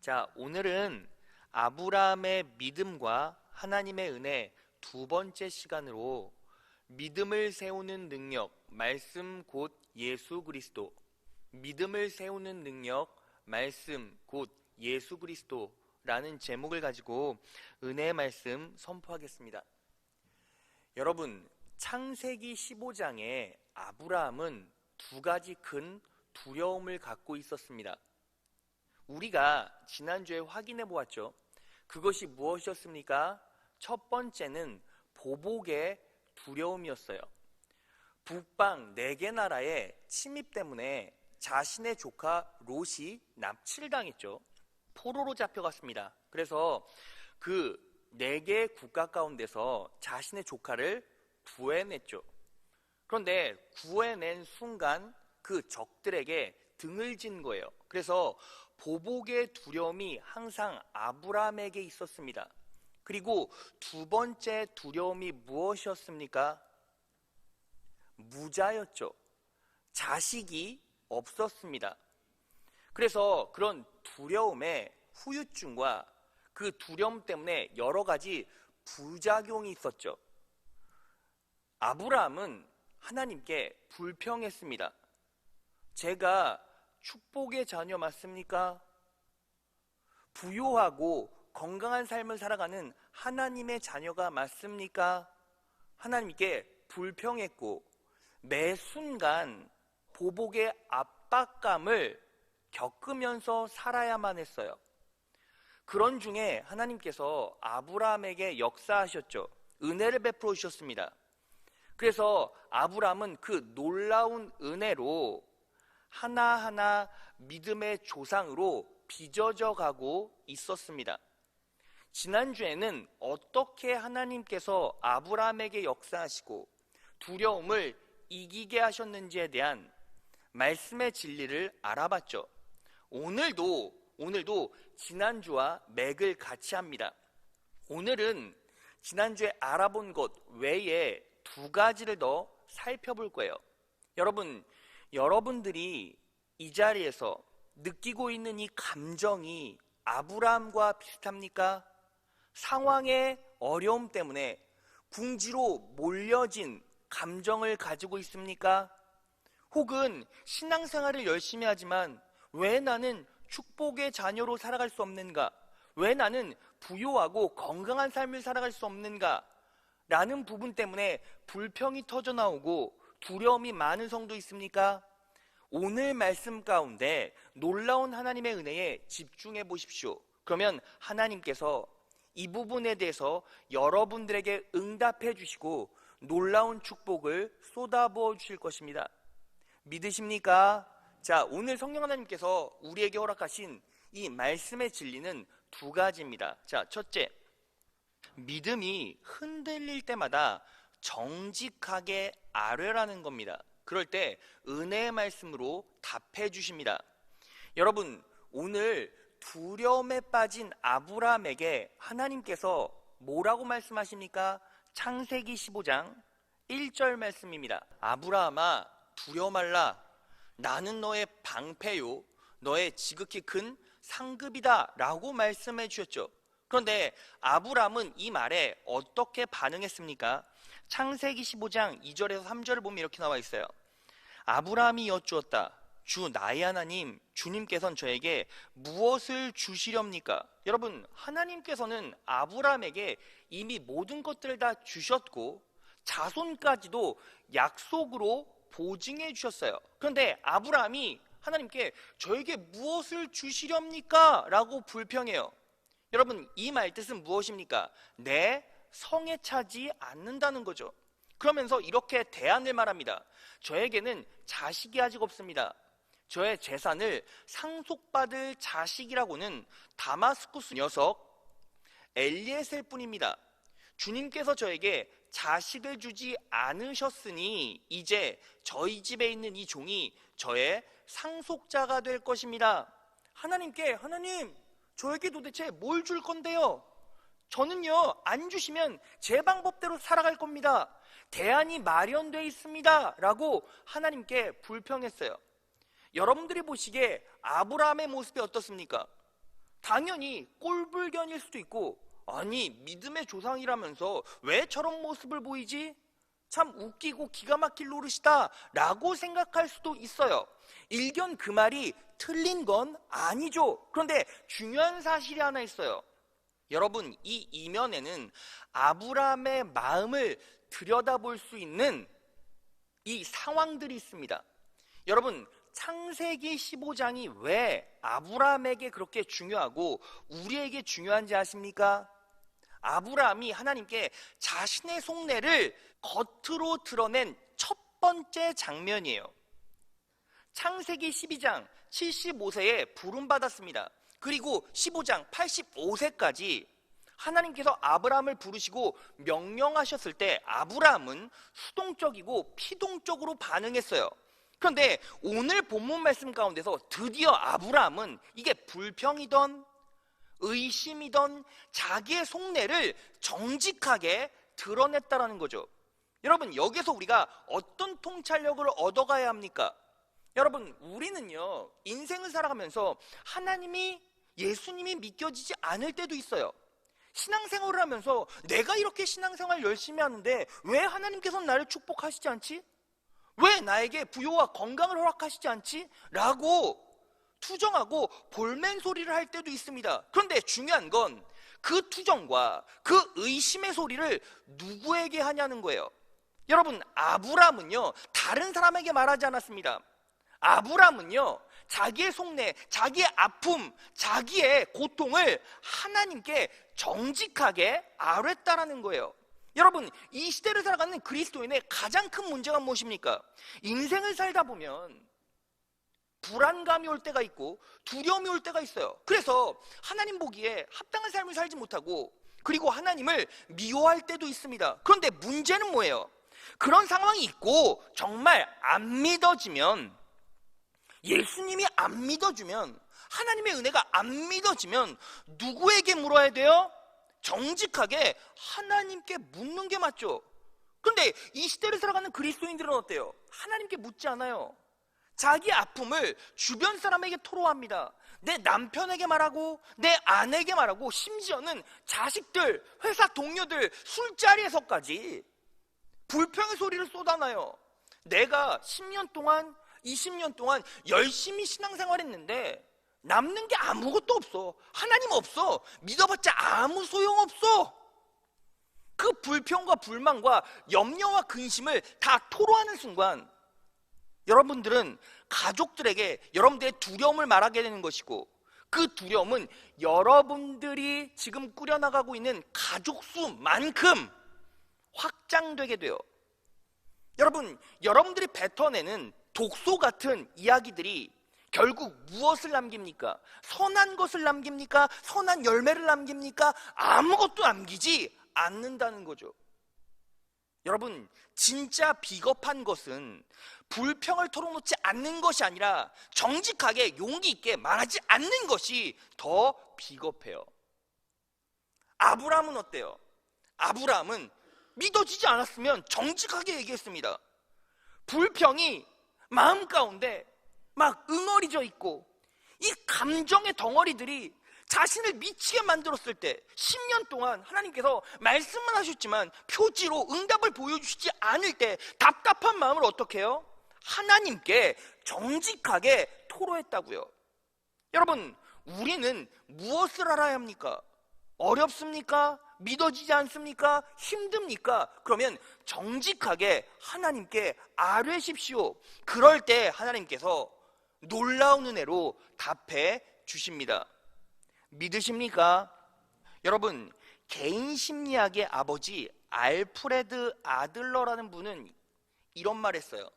자, 오늘은 아브라함의 믿음과 하나님의 은혜 두 번째 시간으로 믿음을 세우는 능력, 말씀 곧 예수 그리스도, 믿음을 세우는 능력, 말씀 곧 예수 그리스도라는 제목을 가지고 은혜의 말씀 선포하겠습니다. 여러분, 창세기 15장에 아브라함은 두 가지 큰 두려움을 갖고 있었습니다. 우리가 지난주에 확인해 보았죠. 그것이 무엇이었습니까? 첫 번째는 보복의 두려움이었어요. 북방 4개 나라의 침입 때문에 자신의 조카 롯이 납치를 당했죠. 포로로 잡혀갔습니다. 그래서 그 4개 국가 가운데서 자신의 조카를 구해냈죠. 그런데 구해낸 순간 그 적들에게 등을 진 거예요. 그래서 보복의 두려움이 항상 아브라함에게 있었습니다. 그리고 두 번째 두려움이 무엇이었습니까? 무자였죠. 자식이 없었습니다. 그래서 그런 두려움의 후유증과 그 두려움 때문에 여러 가지 부작용이 있었죠. 아브라함은 하나님께 불평했습니다. 제가 축복의 자녀 맞습니까? 부유하고 건강한 삶을 살아가는 하나님의 자녀가 맞습니까? 하나님께 불평했고 매 순간 보복의 압박감을 겪으면서 살아야만 했어요. 그런 중에 하나님께서 아브라함에게 역사하셨죠. 은혜를 베풀어 주셨습니다. 그래서 아브라함은 그 놀라운 은혜로 하나하나 믿음의 조상으로 빚어져 가고 있었습니다. 지난주에는 어떻게 하나님께서 아브라함에게 역사하시고 두려움을 이기게 하셨는지에 대한 말씀의 진리를 알아봤죠. 오늘도 지난주와 맥을 같이 합니다. 오늘은 지난주에 알아본 것 외에 두 가지를 더 살펴볼 거예요. 여러분들이 이 자리에서 느끼고 있는 이 감정이 아브라함과 비슷합니까? 상황의 어려움 때문에 궁지로 몰려진 감정을 가지고 있습니까? 혹은 신앙생활을 열심히 하지만 왜 나는 축복의 자녀로 살아갈 수 없는가? 왜 나는 부유하고 건강한 삶을 살아갈 수 없는가? 라는 부분 때문에 불평이 터져나오고 두려움이 많은 성도 있습니까? 오늘 말씀 가운데 놀라운 하나님의 은혜에 집중해 보십시오. 그러면 하나님께서 이 부분에 대해서 여러분들에게 응답해 주시고 놀라운 축복을 쏟아부어 주실 것입니다. 믿으십니까? 자, 오늘 성령 하나님께서 우리에게 허락하신 이 말씀의 진리는 두 가지입니다. 자, 첫째, 믿음이 흔들릴 때마다 정직하게 아뢰라는 겁니다. 그럴 때 은혜의 말씀으로 답해 주십니다. 여러분, 오늘 두려움에 빠진 아브라함에게 하나님께서 뭐라고 말씀하십니까? 창세기 15장 1절 말씀입니다. 아브라함아, 두려워 말라. 나는 너의 방패요 너의 지극히 큰 상급이다 라고 말씀해 주셨죠. 그런데 아브라함은 이 말에 어떻게 반응했습니까? 창세기 15장 2절에서 3절을 보면 이렇게 나와 있어요. 아브라함이 여쭈었다. 주 나의 하나님, 주님께서는 저에게 무엇을 주시렵니까? 여러분, 하나님께서는 아브라함에게 이미 모든 것들을 다 주셨고 자손까지도 약속으로 보증해 주셨어요. 그런데 아브라함이 하나님께 저에게 무엇을 주시렵니까? 라고 불평해요. 여러분, 이 말 뜻은 무엇입니까? 내 성에 차지 않는다는 거죠. 그러면서 이렇게 대안을 말합니다. 저에게는 자식이 아직 없습니다. 저의 재산을 상속받을 자식이라고는 다마스쿠스 녀석 엘리에셀 뿐입니다. 주님께서 저에게 자식을 주지 않으셨으니 이제 저희 집에 있는 이 종이 저의 상속자가 될 것입니다. 하나님께, 하나님, 저에게 도대체 뭘 줄 건데요? 저는요, 안 주시면 제 방법대로 살아갈 겁니다. 대안이 마련되어 있습니다. 라고 하나님께 불평했어요. 여러분들이 보시기에 아브라함의 모습이 어떻습니까? 당연히 꼴불견일 수도 있고, 아니 믿음의 조상이라면서 왜 저런 모습을 보이지? 참 웃기고 기가 막힐 노릇이다 라고 생각할 수도 있어요. 일견 그 말이 틀린 건 아니죠. 그런데 중요한 사실이 하나 있어요. 여러분, 이 이면에는 아브라함의 마음을 들여다볼 수 있는 이 상황들이 있습니다. 여러분, 창세기 15장이 왜 아브라함에게 그렇게 중요하고 우리에게 중요한지 아십니까? 아브라함이 하나님께 자신의 속내를 겉으로 드러낸 첫 번째 장면이에요. 창세기 12장 75세에 부름받았습니다. 그리고 15장 85세까지 하나님께서 아브라함을 부르시고 명령하셨을 때 아브라함은 수동적이고 피동적으로 반응했어요. 그런데 오늘 본문 말씀 가운데서 드디어 아브라함은 이게 불평이던 의심이던 자기의 속내를 정직하게 드러냈다라는 거죠. 여러분, 여기서 우리가 어떤 통찰력을 얻어가야 합니까? 여러분, 우리는요, 인생을 살아가면서 하나님이, 예수님이 믿겨지지 않을 때도 있어요. 신앙생활을 하면서 내가 이렇게 신앙생활 열심히 하는데 왜 하나님께서는 나를 축복하시지 않지? 왜 나에게 부요와 건강을 허락하시지 않지? 라고 투정하고 볼멘 소리를 할 때도 있습니다. 그런데 중요한 건 그 투정과 그 의심의 소리를 누구에게 하냐는 거예요. 여러분, 아브라함은요, 다른 사람에게 말하지 않았습니다. 아브라함은요, 자기의 속내, 자기의 아픔, 자기의 고통을 하나님께 정직하게 아뢰었다라는 거예요. 여러분, 이 시대를 살아가는 그리스도인의 가장 큰 문제가 무엇입니까? 인생을 살다 보면 불안감이 올 때가 있고 두려움이 올 때가 있어요. 그래서 하나님 보기에 합당한 삶을 살지 못하고, 그리고 하나님을 미워할 때도 있습니다. 그런데 문제는 뭐예요? 그런 상황이 있고 정말 안 믿어지면, 예수님이 안 믿어주면, 하나님의 은혜가 안 믿어지면 누구에게 물어야 돼요? 정직하게 하나님께 묻는 게 맞죠. 그런데 이 시대를 살아가는 그리스도인들은 어때요? 하나님께 묻지 않아요. 자기 아픔을 주변 사람에게 토로합니다. 내 남편에게 말하고, 내 아내에게 말하고, 심지어는 자식들, 회사 동료들, 술자리에서까지 불평의 소리를 쏟아놔요. 내가 10년 동안, 20년 동안 열심히 신앙생활했는데 남는 게 아무것도 없어. 하나님 없어. 믿어봤자 아무 소용없어. 그 불평과 불만과 염려와 근심을 다 토로하는 순간 여러분들은 가족들에게 여러분들의 두려움을 말하게 되는 것이고, 그 두려움은 여러분들이 지금 꾸려나가고 있는 가족 수만큼 확장되게 돼요. 여러분, 여러분들이 뱉어내는 독소 같은 이야기들이 결국 무엇을 남깁니까? 선한 것을 남깁니까? 선한 열매를 남깁니까? 아무것도 남기지 않는다는 거죠. 여러분, 진짜 비겁한 것은 불평을 털어놓지 않는 것이 아니라 정직하게 용기 있게 말하지 않는 것이 더 비겁해요. 아브라함은 어때요? 아브라함은 믿어지지 않았으면 정직하게 얘기했습니다. 불평이 마음 가운데 막 응어리져 있고, 이 감정의 덩어리들이 자신을 미치게 만들었을 때 10년 동안 하나님께서 말씀만 하셨지만 표지로 응답을 보여주시지 않을 때 답답한 마음을 어떻게 해요? 하나님께 정직하게 토로했다고요. 여러분, 우리는 무엇을 알아야 합니까? 어렵습니까? 믿어지지 않습니까? 힘듭니까? 그러면 정직하게 하나님께 아뢰십시오. 그럴 때 하나님께서 놀라운 은혜로 답해 주십니다. 믿으십니까? 여러분, 개인 심리학의 아버지 알프레드 아들러라는 분은 이런 말 했어요.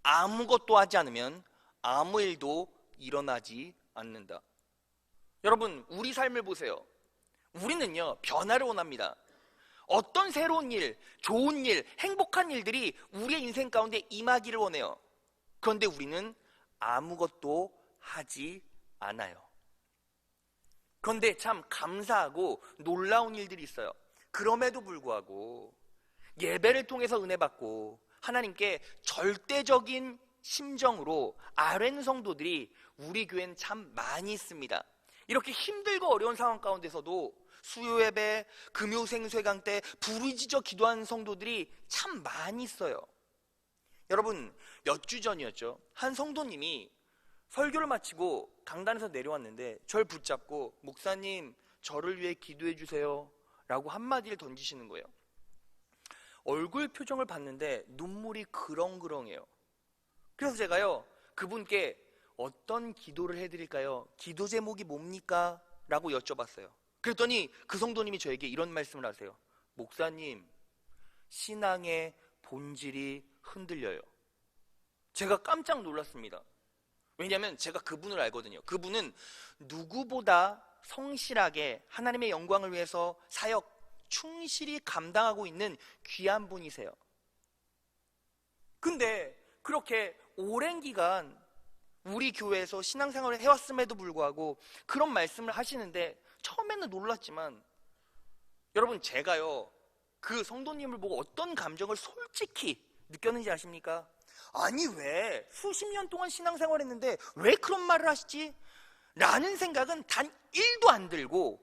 아무것도 하지 않으면 아무 일도 일어나지 않는다. 여러분, 우리 삶을 보세요. 우리는요, 변화를 원합니다. 어떤 새로운 일, 좋은 일, 행복한 일들이 우리의 인생 가운데 임하기를 원해요. 그런데 우리는 아무것도 하지 않아요. 그런데 참 감사하고 놀라운 일들이 있어요. 그럼에도 불구하고 예배를 통해서 은혜 받고 하나님께 절대적인 심정으로 아뢰는 성도들이 우리 교회는 참 많이 있습니다. 이렇게 힘들고 어려운 상황 가운데서도 수요 예배, 금요 생수회강 때 부르짖어 기도하는 성도들이 참 많이 있어요. 여러분, 몇 주 전이었죠. 한 성도님이 설교를 마치고 강단에서 내려왔는데 절 붙잡고 목사님, 저를 위해 기도해 주세요 라고 한마디를 던지시는 거예요. 얼굴 표정을 봤는데 눈물이 그렁그렁해요. 그래서 제가요, 그분께 어떤 기도를 해드릴까요? 기도 제목이 뭡니까? 라고 여쭤봤어요. 그랬더니 그 성도님이 저에게 이런 말씀을 하세요. 목사님, 신앙의 본질이 흔들려요. 제가 깜짝 놀랐습니다. 왜냐하면 제가 그분을 알거든요. 그분은 누구보다 성실하게 하나님의 영광을 위해서 사역 충실히 감당하고 있는 귀한 분이세요. 근데 그렇게 오랜 기간 우리 교회에서 신앙생활을 해왔음에도 불구하고 그런 말씀을 하시는데 처음에는 놀랐지만, 여러분, 제가요 그 성도님을 보고 어떤 감정을 솔직히 느꼈는지 아십니까? 아니, 왜 수십 년 동안 신앙생활 했는데 왜 그런 말을 하시지? 라는 생각은 단 1도 안 들고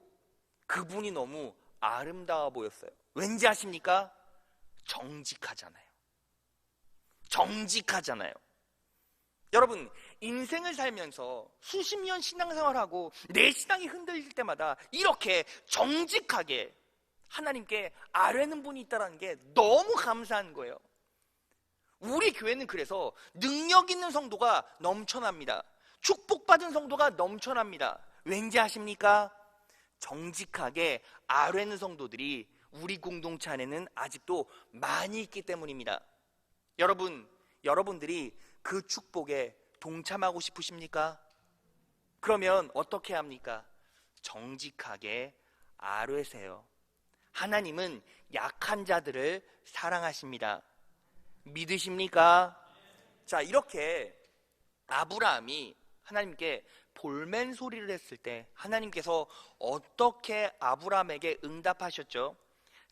그분이 너무 아름다워 보였어요. 왠지 아십니까? 정직하잖아요. 정직하잖아요. 여러분, 인생을 살면서 수십 년 신앙생활하고 내 신앙이 흔들릴 때마다 이렇게 정직하게 하나님께 아뢰는 분이 있다는 게 너무 감사한 거예요. 우리 교회는 그래서 능력 있는 성도가 넘쳐납니다. 축복받은 성도가 넘쳐납니다. 왠지 아십니까? 정직하게 아뢰는 성도들이 우리 공동체 안에는 아직도 많이 있기 때문입니다. 여러분들이 그 축복에 동참하고 싶으십니까? 그러면 어떻게 합니까? 정직하게 아뢰세요. 하나님은 약한 자들을 사랑하십니다. 믿으십니까? 자, 이렇게 아브라함이 하나님께 볼멘 소리를 했을 때 하나님께서 어떻게 아브라함에게 응답하셨죠?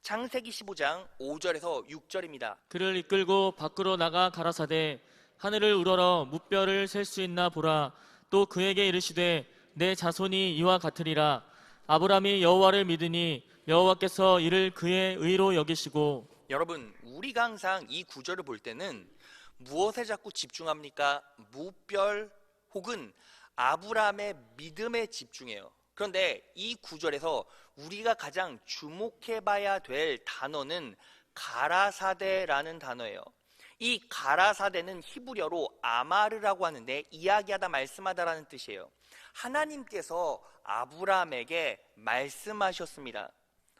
창세기 15장 5절에서 6절입니다. 그를 이끌고 밖으로 나가 가라사대 하늘을 우러러 무뼈를 셀 수 있나 보라. 또 그에게 이르시되 내 자손이 이와 같으리라. 아브라함이 여호와를 믿으니 여호와께서 이를 그의 의로 여기시고. 여러분, 우리가 항상 이 구절을 볼 때는 무엇에 자꾸 집중합니까? 무별 혹은 아브라함의 믿음에 집중해요. 그런데 이 구절에서 우리가 가장 주목해봐야 될 단어는 가라사대라는 단어예요. 이 가라사대는 히브리어로 아마르라고 하는데 이야기하다 말씀하다라는 뜻이에요. 하나님께서 아브라함에게 말씀하셨습니다.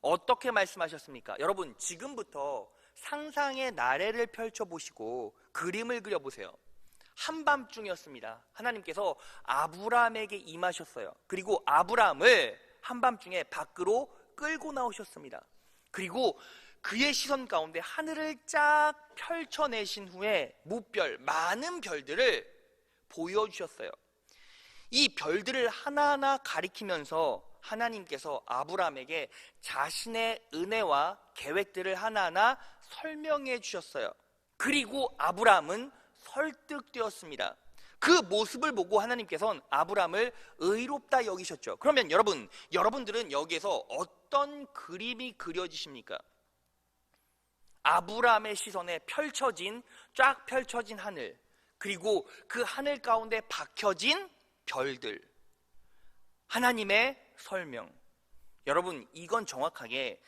어떻게 말씀하셨습니까? 여러분, 지금부터 상상의 나래를 펼쳐보시고 그림을 그려보세요. 한밤중이었습니다. 하나님께서 아브라함에게 임하셨어요. 그리고 아브라함을 한밤중에 밖으로 끌고 나오셨습니다. 그리고 그의 시선 가운데 하늘을 쫙 펼쳐내신 후에 무별, 많은 별들을 보여주셨어요. 이 별들을 하나하나 가리키면서 하나님께서 아브라함에게 자신의 은혜와 계획들을 하나하나 설명해 주셨어요. 그리고 아브라함은 설득되었습니다. 그 모습을 보고 하나님께서는 아브라함을 의롭다 여기셨죠. 그러면 여러분들은 여기에서 어떤 그림이 그려지십니까? 아브라함의 시선에 쫙 펼쳐진 하늘, 그리고 그 하늘 가운데 박혀진 별들, 하나님의 설명. 여러분, 이건 정확하게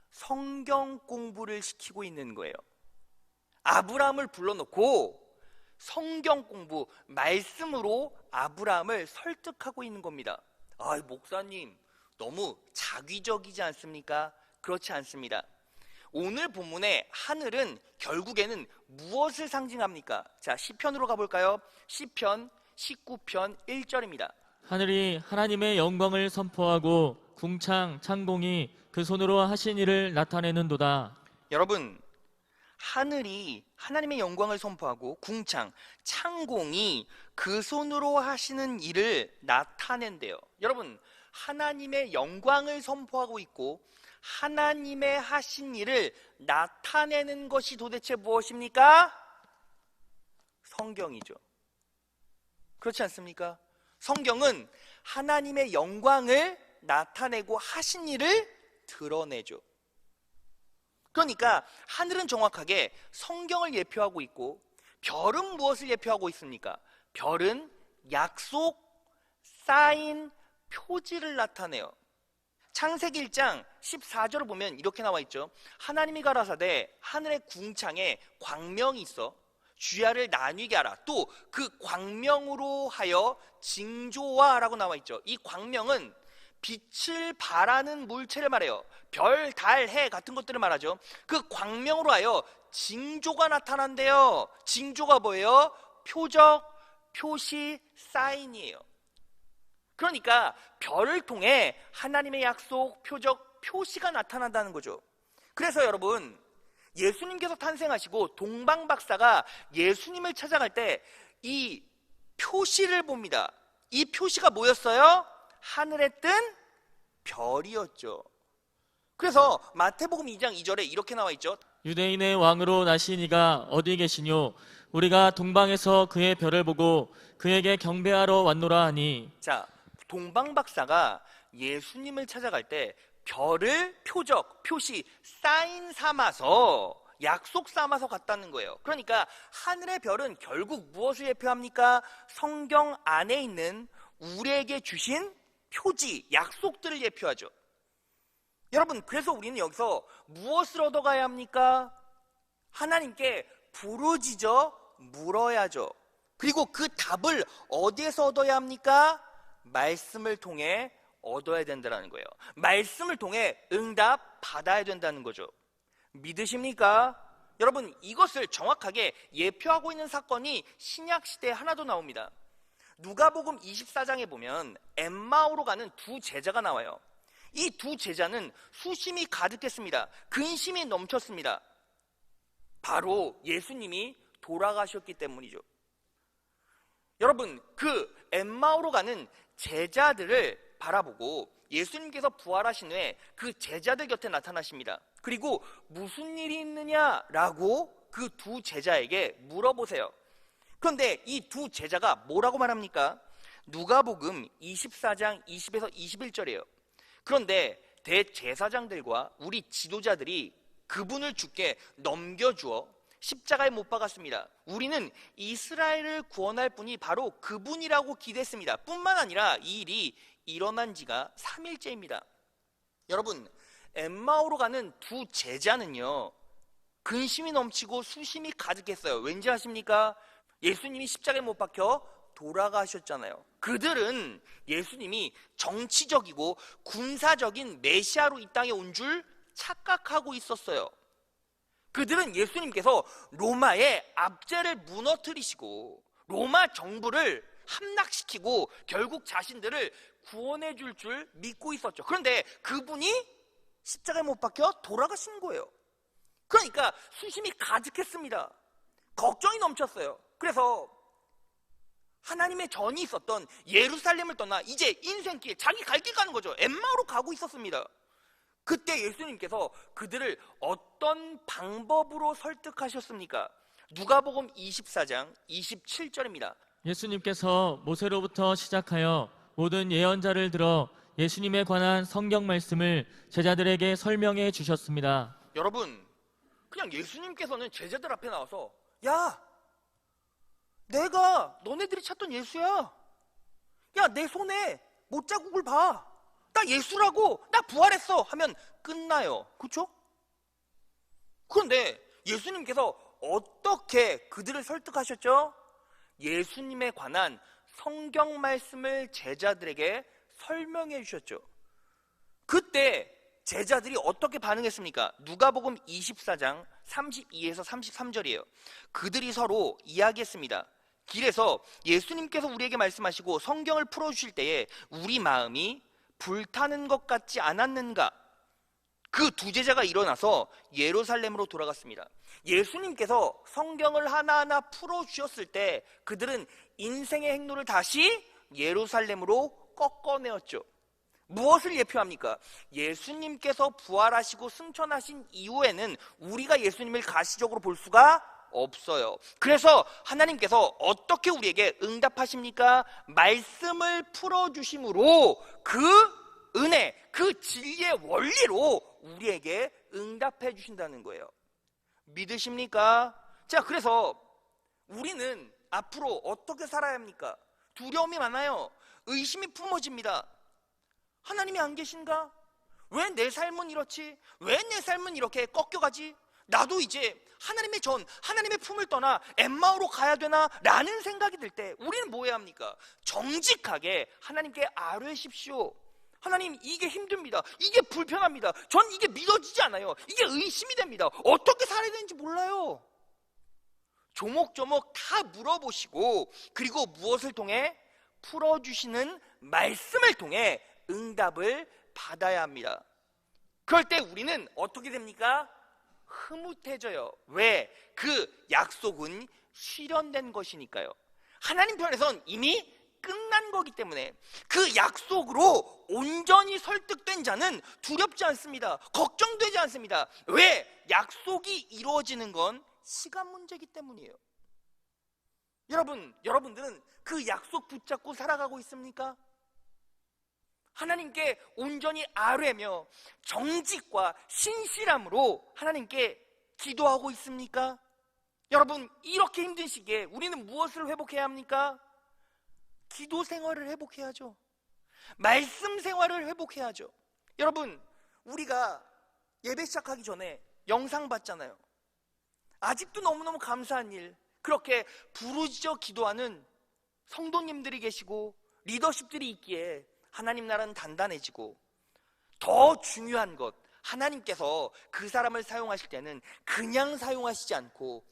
성경 공부를 시키고 있는 거예요. 아브라함을 불러놓고 성경 공부, 말씀으로 아브라함을 설득하고 있는 겁니다. 목사님, 너무 자기적이지 않습니까? 그렇지 않습니다. 오늘 본문의 하늘은 결국에는 무엇을 상징합니까? 자, 시편으로 가볼까요? 시편 19편 1절입니다. 하늘이 하나님의 영광을 선포하고 궁창, 창공이 그 손으로 하신 일을 나타내는도다. 여러분, 하늘이 하나님의 영광을 선포하고 궁창, 창공이 그 손으로 하시는 일을 나타낸대요. 여러분, 하나님의 영광을 선포하고 있고 하나님의 하신 일을 나타내는 것이 도대체 무엇입니까? 성경이죠. 그렇지 않습니까? 성경은 하나님의 영광을 나타내고 하신 일을 드러내죠. 그러니까 하늘은 정확하게 성경을 예표하고 있고, 별은 무엇을 예표하고 있습니까? 별은 약속, 사인, 표지를 나타내요. 창세기 1장 14절을 보면 이렇게 나와 있죠. 하나님이 가라사대 하늘의 궁창에 광명이 있어 주야를 나뉘게 하라. 또 그 광명으로 하여 징조와 라고 나와 있죠. 이 광명은 빛을 발하는 물체를 말해요. 별, 달, 해 같은 것들을 말하죠. 그 광명으로 하여 징조가 나타난대요. 징조가 뭐예요? 표적, 표시, 사인이에요. 그러니까 별을 통해 하나님의 약속, 표적, 표시가 나타난다는 거죠. 그래서 여러분, 예수님께서 탄생하시고 동방박사가 예수님을 찾아갈 때 이 표시를 봅니다. 이 표시가 뭐였어요? 하늘에 뜬 별이었죠. 그래서 마태복음 2장 2절에 이렇게 나와 있죠. 유대인의 왕으로 나신 이가 어디 계시뇨? 우리가 동방에서 그의 별을 보고 그에게 경배하러 왔노라 하니. 자, 동방박사가 예수님을 찾아갈 때 별을 표적, 표시, 사인 삼아서, 약속 삼아서 갔다는 거예요. 그러니까 하늘의 별은 결국 무엇을 예표합니까? 성경 안에 있는 우리에게 주신 표지, 약속들을 예표하죠. 여러분, 그래서 우리는 여기서 무엇을 얻어가야 합니까? 하나님께 부르짖어 물어야죠. 그리고 그 답을 어디에서 얻어야 합니까? 말씀을 통해 얻어야 된다는 거예요. 말씀을 통해 응답 받아야 된다는 거죠. 믿으십니까? 여러분, 이것을 정확하게 예표하고 있는 사건이 신약시대에 하나도 나옵니다. 누가복음 24장에 보면 엠마오로 가는 두 제자가 나와요. 이 두 제자는 수심이 가득했습니다. 근심이 넘쳤습니다. 바로 예수님이 돌아가셨기 때문이죠. 여러분, 그 엠마오로 가는 제자들을 바라보고 예수님께서 부활하신 후에 그 제자들 곁에 나타나십니다. 그리고 무슨 일이 있느냐라고 그 두 제자에게 물어보세요. 그런데 이 두 제자가 뭐라고 말합니까? 누가복음 24장 20에서 21절이에요. 그런데 대제사장들과 우리 지도자들이 그분을 주께 넘겨주어 십자가에 못 박았습니다. 우리는 이스라엘을 구원할 분이 바로 그분이라고 기대했습니다. 뿐만 아니라 이 일이 일어난 지가 3일째입니다. 여러분, 엠마오로 가는 두 제자는요, 근심이 넘치고 수심이 가득했어요. 왠지 아십니까? 예수님이 십자가에 못 박혀 돌아가셨잖아요. 그들은 예수님이 정치적이고 군사적인 메시아로 이 땅에 온 줄 착각하고 있었어요. 그들은 예수님께서 로마의 압제를 무너뜨리시고 로마 정부를 함락시키고 결국 자신들을 구원해 줄 믿고 있었죠. 그런데 그분이 십자가에 못 박혀 돌아가신 거예요. 그러니까 수심이 가득했습니다. 걱정이 넘쳤어요. 그래서 하나님의 전이 있었던 예루살렘을 떠나 이제 인생길, 자기 갈 길 가는 거죠. 엠마오로 가고 있었습니다. 그때 예수님께서 그들을 어떤 방법으로 설득하셨습니까? 누가복음 24장 27절입니다. 예수님께서 모세로부터 시작하여 모든 예언자를 들어 예수님에 관한 성경 말씀을 제자들에게 설명해 주셨습니다. 여러분, 그냥 예수님께서는 제자들 앞에 나와서 야, 내가 너네들이 찾던 예수야. 야, 내 손에 못자국을 봐. 나 예수라고, 나 부활했어 하면 끝나요. 그렇죠? 그런데 예수님께서 어떻게 그들을 설득하셨죠? 예수님에 관한 성경 말씀을 제자들에게 설명해 주셨죠. 그때 제자들이 어떻게 반응했습니까? 누가복음 24장 32에서 33절이에요. 그들이 서로 이야기했습니다. 길에서 예수님께서 우리에게 말씀하시고 성경을 풀어주실 때에 우리 마음이 불타는 것 같지 않았는가? 그 두 제자가 일어나서 예루살렘으로 돌아갔습니다. 예수님께서 성경을 하나하나 풀어주셨을 때 그들은 인생의 행로를 다시 예루살렘으로 꺾어내었죠. 무엇을 예표합니까? 예수님께서 부활하시고 승천하신 이후에는 우리가 예수님을 가시적으로 볼 수가 없어요. 그래서 하나님께서 어떻게 우리에게 응답하십니까? 말씀을 풀어주심으로 그 은혜, 그 진리의 원리로 우리에게 응답해 주신다는 거예요. 믿으십니까? 자, 그래서 우리는 앞으로 어떻게 살아야 합니까? 두려움이 많아요. 의심이 품어집니다. 하나님이 안 계신가? 왜 내 삶은 이렇지? 왜 내 삶은 이렇게 꺾여가지? 나도 이제 하나님의 품을 떠나 엠마오로 가야 되나? 라는 생각이 들 때 우리는 뭐 해야 합니까? 정직하게 하나님께 아뢰십시오. 하나님, 이게 힘듭니다. 이게 불편합니다. 전 이게 믿어지지 않아요. 이게 의심이 됩니다. 어떻게 살아야 되는지 몰라요. 조목조목 다 물어보시고, 그리고 무엇을 통해? 풀어주시는 말씀을 통해 응답을 받아야 합니다. 그럴 때 우리는 어떻게 됩니까? 흐뭇해져요. 왜? 그 약속은 실현된 것이니까요. 하나님 편에선 이미 끝난 거기 때문에 그 약속으로 온전히 설득된 자는 두렵지 않습니다. 걱정되지 않습니다. 왜? 약속이 이루어지는 건 시간 문제이기 때문이에요. 여러분들은 그 약속 붙잡고 살아가고 있습니까? 하나님께 온전히 아뢰며 정직과 신실함으로 하나님께 기도하고 있습니까? 여러분, 이렇게 힘든 시기에 우리는 무엇을 회복해야 합니까? 기도 생활을 회복해야죠. 말씀 생활을 회복해야죠. 여러분, 우리가 예배 시작하기 전에 영상 봤잖아요. 아직도 너무너무 감사한 일, 그렇게 부르짖어 기도하는 성도님들이 계시고 리더십들이 있기에 하나님 나라는 단단해지고, 더 중요한 것, 하나님께서 그 사람을 사용하실 때는 그냥 사용하시지 않고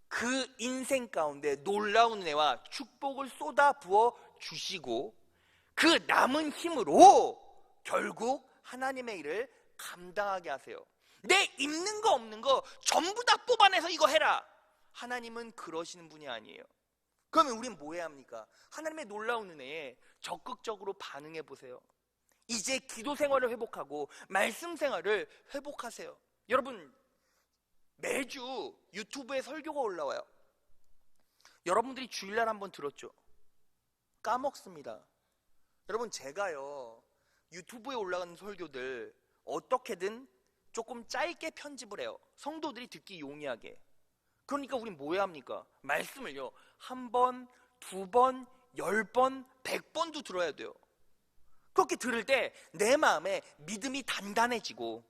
그 인생 가운데 놀라운 은혜와 축복을 쏟아 부어 주시고 그 남은 힘으로 결국 하나님의 일을 감당하게 하세요. 내 있는 거 없는 거 전부 다 뽑아내서 이거 해라. 하나님은 그러시는 분이 아니에요. 그러면 우린 뭐 해야 합니까? 하나님의 놀라운 은혜에 적극적으로 반응해 보세요. 이제 기도 생활을 회복하고 말씀 생활을 회복하세요. 여러분, 매주 유튜브에 설교가 올라와요. 여러분들이 주일날 한번 들었죠? 까먹습니다. 여러분, 제가요 유튜브에 올라가는 설교들 어떻게든 조금 짧게 편집을 해요. 성도들이 듣기 용이하게. 그러니까 우린 뭐 해야 합니까? 말씀을요 한 번, 두 번, 10번, 100번도 들어야 돼요. 그렇게 들을 때 내 마음에 믿음이 단단해지고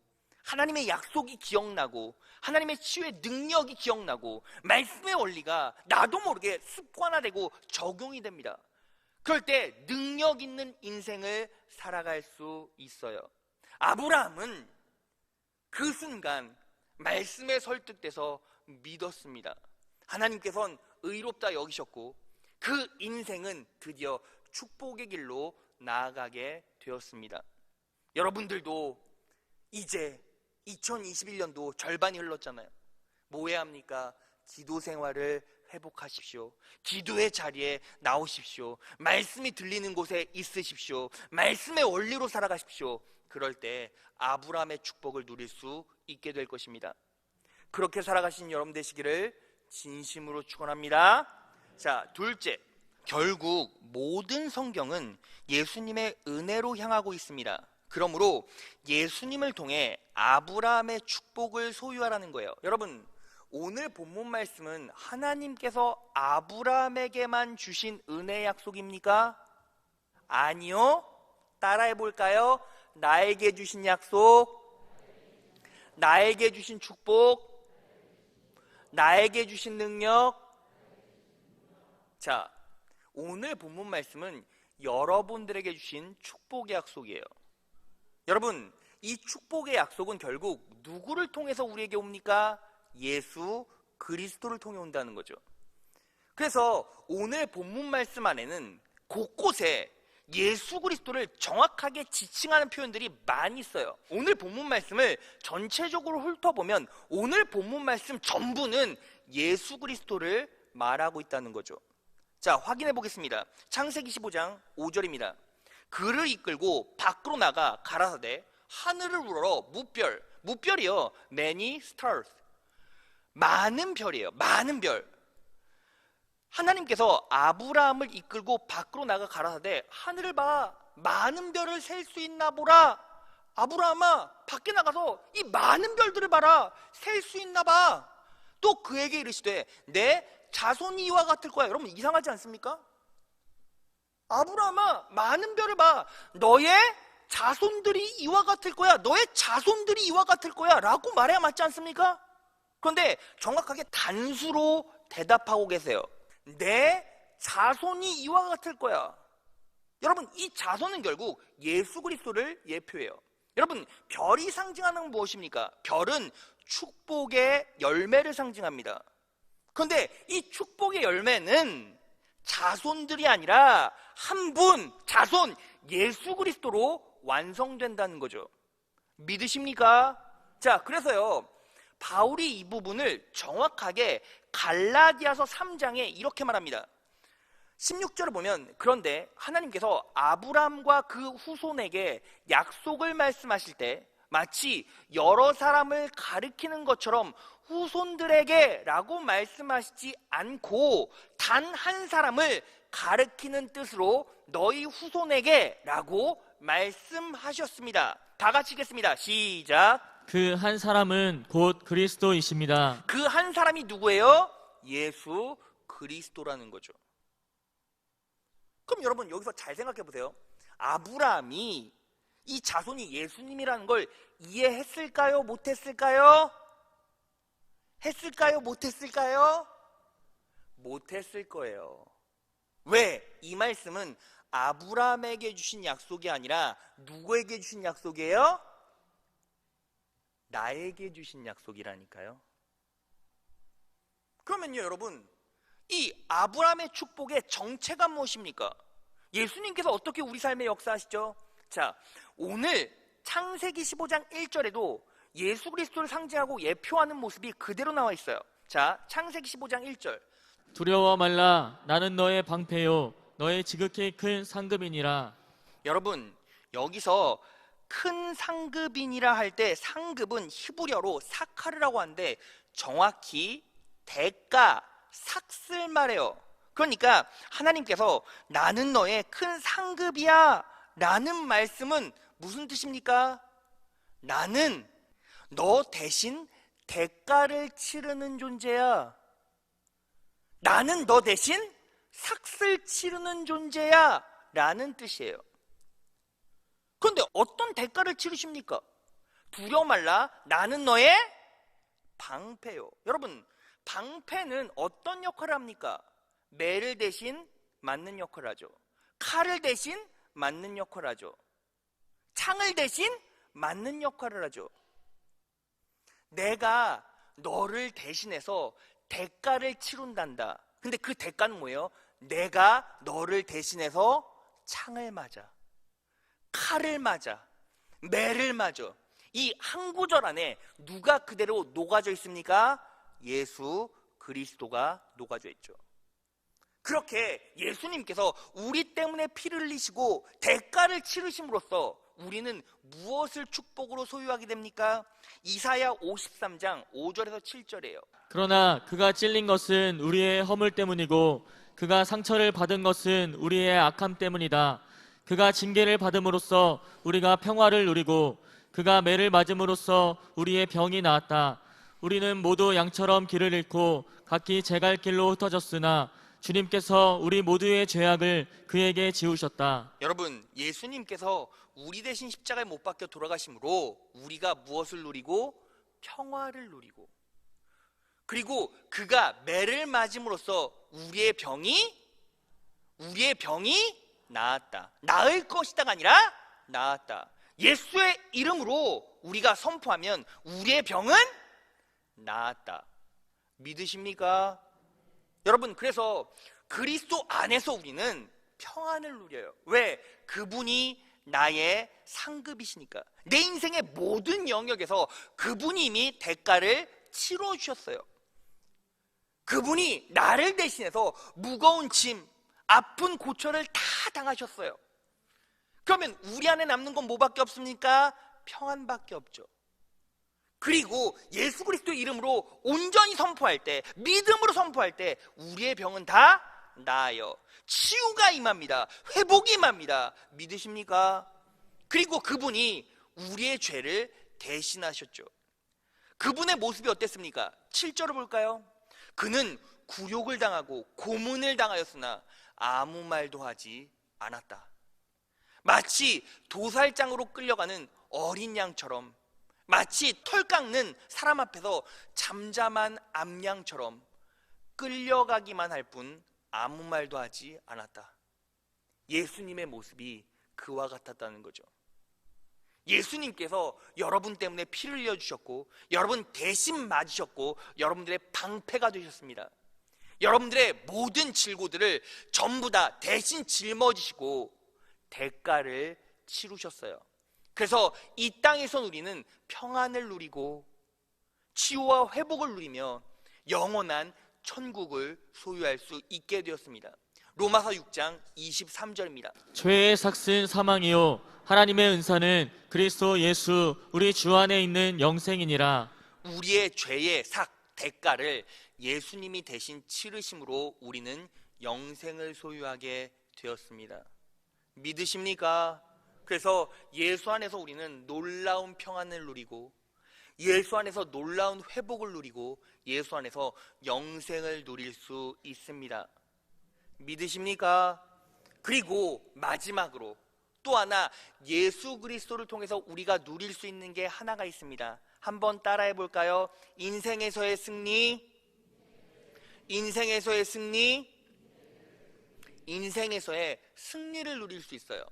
하나님의 약속이 기억나고 하나님의 치유의 능력이 기억나고 말씀의 원리가 나도 모르게 습관화되고 적용이 됩니다. 그럴 때 능력 있는 인생을 살아갈 수 있어요. 아브라함은 그 순간 말씀에 설득돼서 믿었습니다. 하나님께서는 의롭다 여기셨고 그 인생은 드디어 축복의 길로 나아가게 되었습니다. 여러분들도 이제 2021년도 절반이 흘렀잖아요. 뭐 해야 합니까? 기도 생활을 회복하십시오. 기도의 자리에 나오십시오. 말씀이 들리는 곳에 있으십시오. 말씀의 원리로 살아가십시오. 그럴 때 아브라함의 축복을 누릴 수 있게 될 것입니다. 그렇게 살아가신 여러분 되시기를 진심으로 축원합니다. 자, 둘째, 결국 모든 성경은 예수님의 은혜로 향하고 있습니다. 그러므로 예수님을 통해 아브라함의 축복을 소유하라는 거예요. 여러분, 오늘 본문 말씀은 하나님께서 아브라함에게만 주신 은혜 약속입니까? 아니요. 따라해 볼까요? 나에게 주신 약속, 나에게 주신 축복, 나에게 주신 능력. 자, 오늘 본문 말씀은 여러분들에게 주신 축복의 약속이에요. 여러분, 이 축복의 약속은 결국 누구를 통해서 우리에게 옵니까? 예수 그리스도를 통해 온다는 거죠. 그래서 오늘 본문 말씀 안에는 곳곳에 예수 그리스도를 정확하게 지칭하는 표현들이 많이 있어요. 오늘 본문 말씀을 전체적으로 훑어보면 오늘 본문 말씀 전부는 예수 그리스도를 말하고 있다는 거죠. 자, 확인해 보겠습니다. 창세기 15장 5절입니다. 그를 이끌고 밖으로 나가 가라사대 하늘을 우러러 무별이요 many stars, 많은 별이에요. 많은 별. 하나님께서 아브라함을 이끌고 밖으로 나가 가라사대 하늘을 봐, 많은 별을 셀 수 있나 보라. 아브라함아, 밖에 나가서 이 많은 별들을 봐라. 셀 수 있나 봐. 또 그에게 이르시되 내 자손이 이와 같을 거야. 여러분 이상하지 않습니까? 아브라함아, 많은 별을 봐. 너의 자손들이 이와 같을 거야. 너의 자손들이 이와 같을 거야 라고 말해야 맞지 않습니까? 그런데 정확하게 단수로 대답하고 계세요. 내 자손이 이와 같을 거야. 여러분, 이 자손은 결국 예수 그리스도를 예표해요. 여러분, 별이 상징하는 건 무엇입니까? 별은 축복의 열매를 상징합니다. 그런데 이 축복의 열매는 자손들이 아니라 한 분, 자손 예수 그리스도로 완성된다는 거죠. 믿으십니까? 자, 그래서요, 바울이 이 부분을 정확하게 갈라디아서 3장에 이렇게 말합니다. 16절을 보면, 그런데 하나님께서 아브람과 그 후손에게 약속을 말씀하실 때 마치 여러 사람을 가리키는 것처럼 후손들에게 라고 말씀하시지 않고 단 한 사람을 가리키는 뜻으로 너희 후손에게 라고 말씀하셨습니다. 다 같이 읽겠습니다. 시작. 그 한 사람은 곧 그리스도이십니다. 그 한 사람이 누구예요? 예수 그리스도라는 거죠. 그럼 여러분 여기서 잘 생각해 보세요. 아브라함이 이 자손이 예수님이라는 걸 이해했을까요? 못했을까요? 했을까요? 못했을까요? 못했을 거예요. 왜? 이 말씀은 아브라함에게 주신 약속이 아니라 누구에게 주신 약속이에요? 나에게 주신 약속이라니까요. 그러면요 여러분, 이 아브라함의 축복의 정체가 무엇입니까? 예수님께서 어떻게 우리 삶에 역사하시죠? 자, 오늘 창세기 15장 1절에도 예수 그리스도를 상징하고 예표하는 모습이 그대로 나와 있어요. 자, 창세기 15장 1절. 두려워 말라. 나는 너의 방패요 너의 지극히 큰 상급이니라. 여러분, 여기서 큰 상급인이라 할 때 상급은 히브리어로 사카르라고 하는데 정확히 대가, 삭슬 말해요. 그러니까 하나님께서 나는 너의 큰 상급이야 라는 말씀은 무슨 뜻입니까? 나는 너 대신 대가를 치르는 존재야. 나는 너 대신 삭슬 치르는 존재야 라는 뜻이에요. 그런데 어떤 대가를 치르십니까? 두려워 말라. 나는 너의 방패요. 여러분, 방패는 어떤 역할을 합니까? 매를 대신 맞는 역할을 하죠. 칼을 대신 맞는 역할을 하죠. 창을 대신 맞는 역할을 하죠. 내가 너를 대신해서 대가를 치룬단다. 근데 그 대가는 뭐예요? 내가 너를 대신해서 창을 맞아, 칼을 맞아, 매를 맞아. 이 한 구절 안에 누가 그대로 녹아져 있습니까? 예수 그리스도가 녹아져 있죠. 그렇게 예수님께서 우리 때문에 피를 흘리시고 대가를 치르심으로써 우리는 무엇을 축복으로 소유하게 됩니까? 이사야 53장 5절에서 7절이에요. 그러나 그가 찔린 것은 우리의 허물 때문이고 그가 상처를 받은 것은 우리의 악함 때문이다. 그가 징계를 받음으로써 우리가 평화를 누리고 그가 매를 맞음으로써 우리의 병이 나았다. 우리는 모두 양처럼 길을 잃고 각기 제갈 길로 흩어졌으나 주님께서 우리 모두의 죄악을 그에게 지우셨다. 여러분, 예수님께서 우리 대신 십자가에 못 박혀 돌아가심으로 우리가 무엇을 누리고? 평화를 누리고, 그리고 그가 매를 맞음으로써 우리의 병이 나았다. 나을 것이다가 아니라 나았다. 예수의 이름으로 우리가 선포하면 우리의 병은 나았다. 믿으십니까? 여러분, 그래서 그리스도 안에서 우리는 평안을 누려요. 왜? 그분이 나의 상급이시니까. 내 인생의 모든 영역에서 그분이 이미 대가를 치러주셨어요. 그분이 나를 대신해서 무거운 짐, 아픈 고초를 다 당하셨어요. 그러면 우리 안에 남는 건 뭐밖에 없습니까? 평안밖에 없죠. 그리고 예수 그리스도의 이름으로 온전히 선포할 때, 믿음으로 선포할 때 우리의 병은 다 나아요. 치유가 임합니다. 회복이 임합니다. 믿으십니까? 그리고 그분이 우리의 죄를 대신하셨죠. 그분의 모습이 어땠습니까? 7절을 볼까요? 그는 굴욕을 당하고 고문을 당하였으나 아무 말도 하지 않았다. 마치 도살장으로 끌려가는 어린 양처럼, 마치 털 깎는 사람 앞에서 잠잠한 암양처럼 끌려가기만 할 뿐 아무 말도 하지 않았다. 예수님의 모습이 그와 같았다는 거죠. 예수님께서 여러분 때문에 피를 흘려주셨고, 여러분 대신 맞으셨고, 여러분들의 방패가 되셨습니다. 여러분들의 모든 질고들을 전부 다 대신 짊어지시고 대가를 치르셨어요. 그래서 이 땅에서 우리는 평안을 누리고 치유와 회복을 누리며 영원한 천국을 소유할 수 있게 되었습니다. 로마서 6장 23절입니다. 죄의 삭은 사망이요 하나님의 은사는 그리스도 예수 우리 주 안에 있는 영생이니라. 우리의 죄의 삭, 대가를 예수님이 대신 치르심으로 우리는 영생을 소유하게 되었습니다. 믿으십니까? 그래서 예수 안에서 우리는 놀라운 평안을 누리고, 예수 안에서 놀라운 회복을 누리고, 예수 안에서 영생을 누릴 수 있습니다. 믿으십니까? 그리고 마지막으로 또 하나 예수 그리스도를 통해서 우리가 누릴 수 있는 게 하나가 있습니다. 한번 따라해 볼까요? 인생에서의 승리, 인생에서의 승리, 인생에서의 승리를 누릴 수 있어요.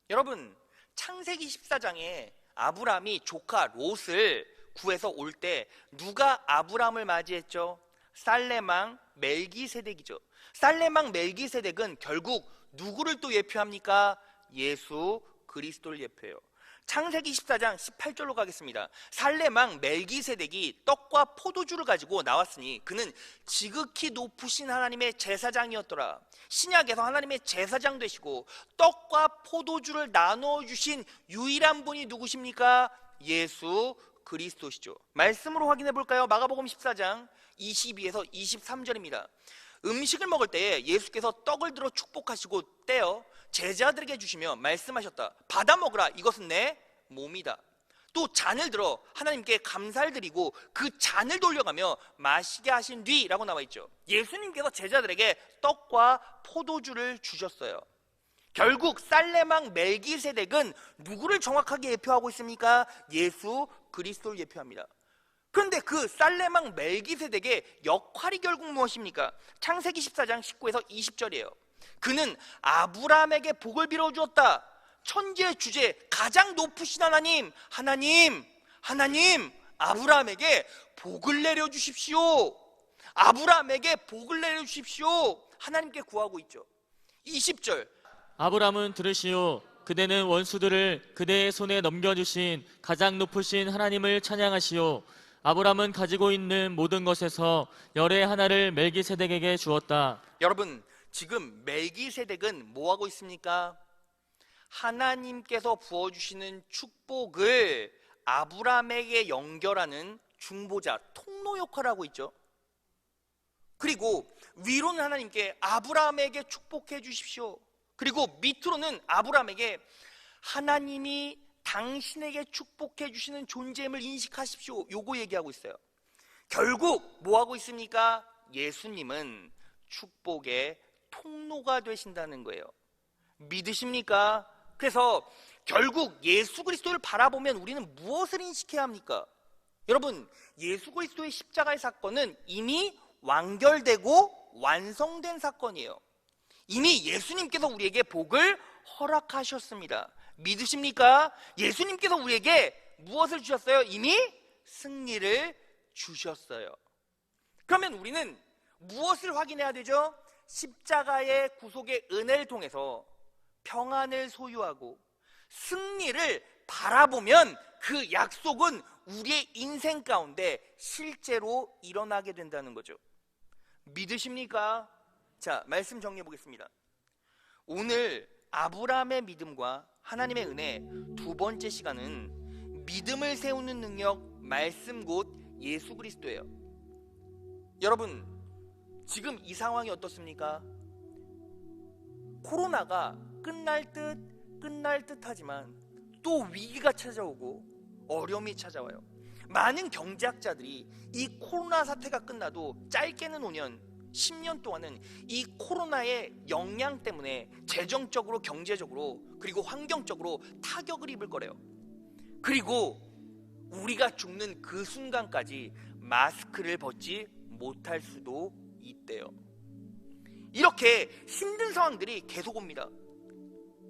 여러분, 창세기 14장에 아브람이 조카 롯을 구해서 올 때 누가 아브람을 맞이했죠? 살렘왕 멜기세덱이죠. 살렘왕 멜기세덱은 결국 누구를 또 예표합니까? 예수 그리스도를 예표해요. 창세기 14장 18절로 가겠습니다. 살렘왕 멜기세덱이 떡과 포도주를 가지고 나왔으니 그는 지극히 높으신 하나님의 제사장이었더라. 신약에서 하나님의 제사장 되시고 떡과 포도주를 나누어 주신 유일한 분이 누구십니까? 예수 그리스도시죠. 말씀으로 확인해 볼까요? 마가복음 14장 22에서 23절입니다. 음식을 먹을 때에 예수께서 떡을 들어 축복하시고 떼어 제자들에게 주시며 말씀하셨다. 받아 먹으라, 이것은 내 몸이다. 또 잔을 들어 하나님께 감사를 드리고 그 잔을 돌려가며 마시게 하신 뒤라고 나와 있죠. 예수님께서 제자들에게 떡과 포도주를 주셨어요. 결국 살렘왕 멜기세덱은 누구를 정확하게 예표하고 있습니까? 예수 그리스도를 예표합니다. 그런데 그 살렘왕 멜기세덱의 역할이 결국 무엇입니까? 창세기 14장 19에서 20절이에요. 그는 아브라함에게 복을 빌어주었다. 천지의 주제, 가장 높으신 하나님, 하나님, 아브라함에게 복을 내려주십시오. 아브라함에게 복을 내려주십시오. 하나님께 구하고 있죠. 20절. 아브람은 들으시오. 그대는 원수들을 그대의 손에 넘겨주신 가장 높으신 하나님을 찬양하시오. 아브람은 가지고 있는 모든 것에서 열의 하나를 멜기세덱에게 주었다. 여러분, 지금 멜기세덱은 뭐하고 있습니까? 하나님께서 부어주시는 축복을 아브라함에게 연결하는 중보자, 통로 역할을 하고 있죠. 그리고 위로는 하나님께 아브라함에게 축복해 주십시오. 그리고 밑으로는 아브라함에게 하나님이 당신에게 축복해 주시는 존재임을 인식하십시오. 요거 얘기하고 있어요. 결국 뭐하고 있습니까? 예수님은 축복의 통로가 되신다는 거예요. 믿으십니까? 그래서 결국 예수 그리스도를 바라보면 우리는 무엇을 인식해야 합니까? 여러분, 예수 그리스도의 십자가의 사건은 이미 완결되고 완성된 사건이에요. 이미 예수님께서 우리에게 복을 허락하셨습니다. 믿으십니까? 예수님께서 우리에게 무엇을 주셨어요? 이미 승리를 주셨어요. 그러면 우리는 무엇을 확인해야 되죠? 십자가의 구속의 은혜를 통해서 평안을 소유하고 승리를 바라보면 그 약속은 우리의 인생 가운데 실제로 일어나게 된다는 거죠. 믿으십니까? 자, 말씀 정리해 보겠습니다. 오늘 아브라함의 믿음과 하나님의 은혜 두 번째 시간은 믿음을 세우는 능력 말씀 곧 예수 그리스도예요. 여러분, 지금 이 상황이 어떻습니까? 코로나가 끝날 듯 하지만 또 위기가 찾아오고 어려움이 찾아와요. 많은 경제학자들이 이 코로나 사태가 끝나도 짧게는 5년, 10년 동안은 이 코로나의 영향 때문에 재정적으로, 경제적으로, 그리고 환경적으로 타격을 입을 거래요. 그리고 우리가 죽는 그 순간까지 마스크를 벗지 못할 수도 있대요. 이렇게 힘든 상황들이 계속 옵니다.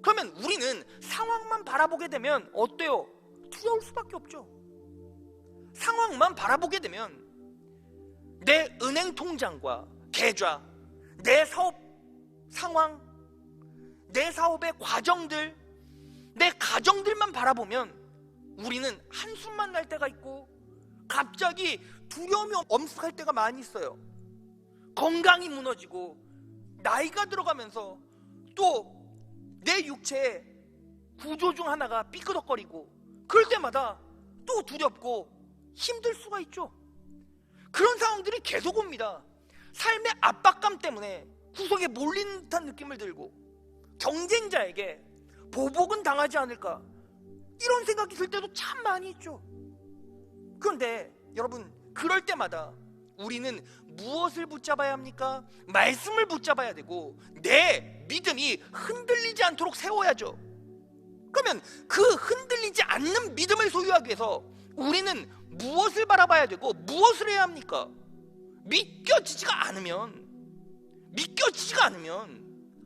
그러면 우리는 상황만 바라보게 되면 어때요? 두려울 수밖에 없죠. 상황만 바라보게 되면 내 은행 통장과 계좌, 내 사업 상황, 내 사업의 과정들, 내 가정들만 바라보면 우리는 한숨만 날 때가 있고 갑자기 두려움이 엄습할 때가 많이 있어요. 건강이 무너지고 나이가 들어가면서 또 내 육체의 구조 중 하나가 삐끄덕거리고 그럴 때마다 또 두렵고 힘들 수가 있죠. 그런 상황들이 계속 옵니다. 삶의 압박감 때문에 구석에 몰린 듯한 느낌을 들고 경쟁자에게 보복은 당하지 않을까 이런 생각이 들 때도 참 많이 있죠. 그런데 여러분, 그럴 때마다 우리는 무엇을 붙잡아야 합니까? 말씀을 붙잡아야 되고 내 믿음이 흔들리지 않도록 세워야죠. 그러면 그 흔들리지 않는 믿음을 소유하기 위해서 우리는 무엇을 바라봐야 되고 무엇을 해야 합니까? 믿겨지지가 않으면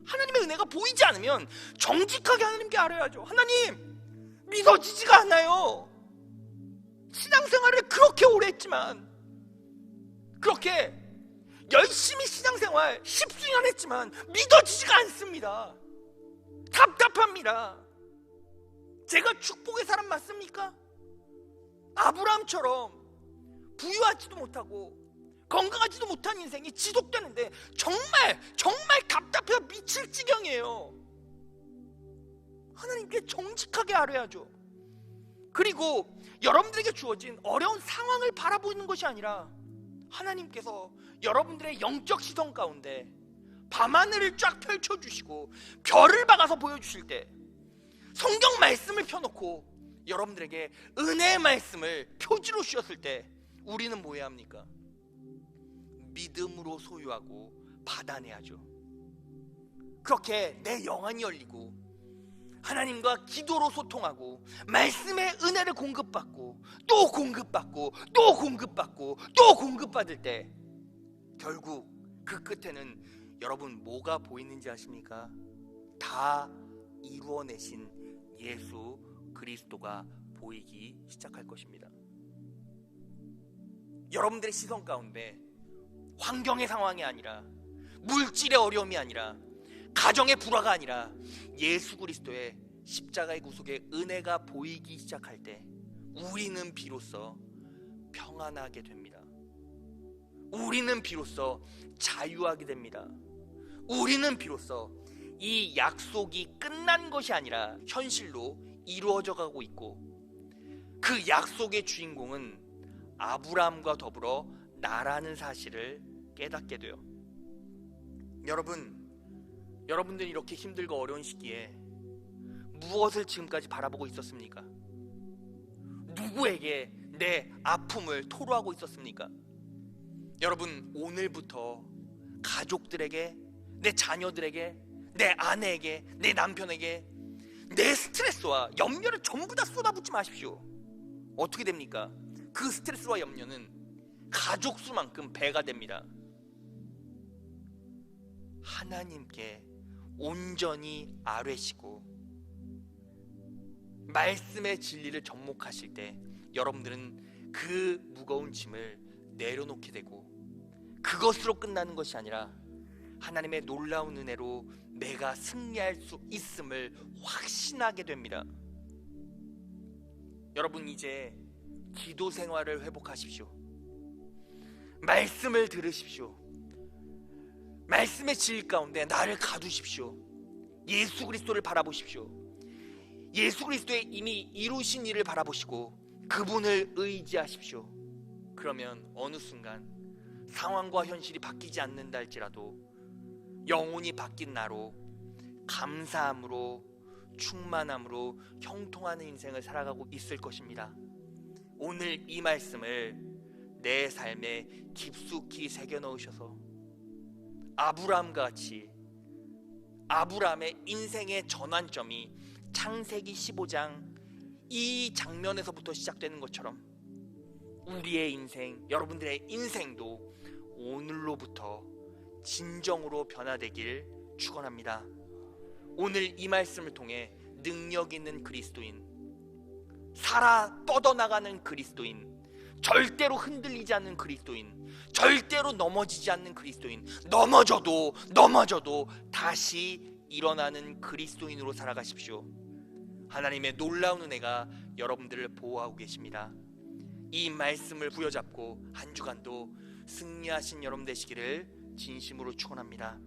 하나님의 은혜가 보이지 않으면 정직하게 하나님께 아뢰야죠. 하나님, 믿어지지가 않아요. 신앙생활을 그렇게 오래 했지만, 그렇게 열심히 신앙생활 10수년 했지만 믿어지지가 않습니다. 답답합니다. 제가 축복의 사람 맞습니까? 아브라함처럼 부유하지도 못하고 건강하지도 못한 인생이 지속되는데 정말 답답해서 미칠 지경이에요. 하나님께 정직하게 아뢰야죠. 그리고 여러분들에게 주어진 어려운 상황을 바라보는 것이 아니라 하나님께서 여러분들의 영적 시선 가운데 밤하늘을 쫙 펼쳐주시고 별을 박아서 보여주실 때 성경 말씀을 펴놓고 여러분들에게 은혜의 말씀을 표지로 주셨을 때 우리는 뭐 해야 합니까? 믿음으로 소유하고 받아내야죠. 그렇게 내 영안이 열리고 하나님과 기도로 소통하고 말씀의 은혜를 공급받고 또 공급받고 또 공급받고 또 공급받을 때 결국 그 끝에는 여러분 뭐가 보이는지 아십니까? 다 이루어내신 예수 그리스도가 보이기 시작할 것입니다. 여러분들의 시선 가운데 환경의 상황이 아니라 물질의 어려움이 아니라 가정의 불화가 아니라 예수 그리스도의 십자가의 구속의 은혜가 보이기 시작할 때 우리는 비로소 평안하게 됩니다. 우리는 비로소 자유하게 됩니다. 우리는 비로소 이 약속이 끝난 것이 아니라 현실로 이루어져 가고 있고 그 약속의 주인공은 아브라함과 더불어 나라는 사실을 깨닫게 돼요. 여러분들 이렇게 힘들고 어려운 시기에 무엇을 지금까지 바라보고 있었습니까? 누구에게 내 아픔을 토로하고 있었습니까? 여러분, 오늘부터 가족들에게, 내 자녀들에게, 내 아내에게, 내 남편에게 내 스트레스와 염려를 전부 다 쏟아붓지 마십시오. 어떻게 됩니까? 그 스트레스와 염려는 가족 수만큼 배가 됩니다. 하나님께 온전히 아뢰시고 말씀의 진리를 접목하실 때 여러분들은 그 무거운 짐을 내려놓게 되고 그것으로 끝나는 것이 아니라 하나님의 놀라운 은혜로 내가 승리할 수 있음을 확신하게 됩니다. 여러분, 이제 기도 생활을 회복하십시오. 말씀을 들으십시오. 말씀의 진리 가운데 나를 가두십시오. 예수 그리스도를 바라보십시오. 예수 그리스도의 이미 이루신 일을 바라보시고 그분을 의지하십시오. 그러면 어느 순간 상황과 현실이 바뀌지 않는다 할지라도 영혼이 바뀐 나로 감사함으로 충만함으로 형통하는 인생을 살아가고 있을 것입니다. 오늘 이 말씀을 내 삶에 깊숙이 새겨 넣으셔서 아브라함과 같이 아브라함의 인생의 전환점이 창세기 15장 이 장면에서부터 시작되는 것처럼 우리의 인생, 여러분들의 인생도 오늘로부터 진정으로 변화되길 축원합니다. 오늘 이 말씀을 통해 능력 있는 그리스도인, 살아 뻗어나가는 그리스도인, 절대로 흔들리지 않는 그리스도인, 절대로 넘어지지 않는 그리스도인, 넘어져도 다시 일어나는 그리스도인으로 살아가십시오. 하나님의 놀라운 은혜가 여러분들을 보호하고 계십니다. 이 말씀을 부여잡고 한 주간도 승리하신 여러분 되시기를 진심으로 축원합니다.